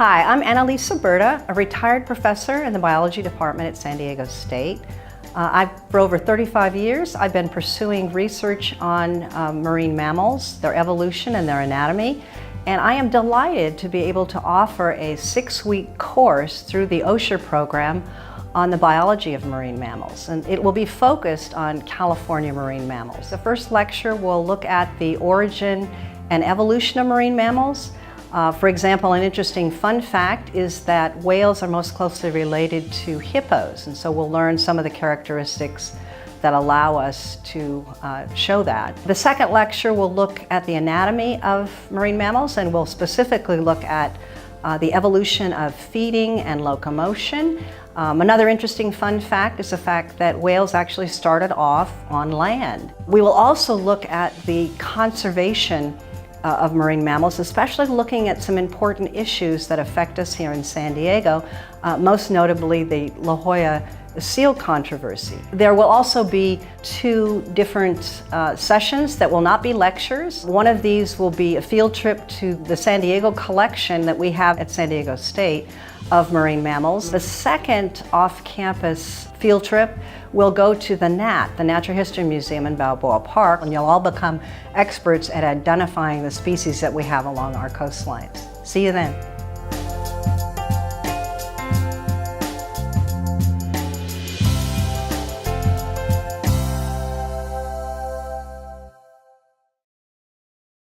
Hi, I'm Annalisa Berta, a retired professor in the biology department at San Diego State. For over 35 years, I've been pursuing research on marine mammals, their evolution and their anatomy, and I am delighted to be able to offer a 6-week course through the Osher program on the biology of marine mammals, and it will be focused on California marine mammals. The first lecture will look at the origin and evolution of marine mammals. For example, an interesting fun fact is that whales are most closely related to hippos, and so we'll learn some of the characteristics that allow us to show that. The second lecture will look at the anatomy of marine mammals, and we'll specifically look at the evolution of feeding and locomotion. Another interesting fun fact is the fact that whales actually started off on land. We will also look at the conservation of marine mammals, especially looking at some important issues that affect us here in San Diego, most notably the La Jolla seal controversy. There will also be 2 different sessions that will not be lectures. One of these will be a field trip to the San Diego collection that we have at San Diego State of marine mammals. The second off-campus field trip will go to the NAT, the Natural History Museum in Balboa Park, and you'll all become experts at identifying the species that we have along our coastlines. See you then.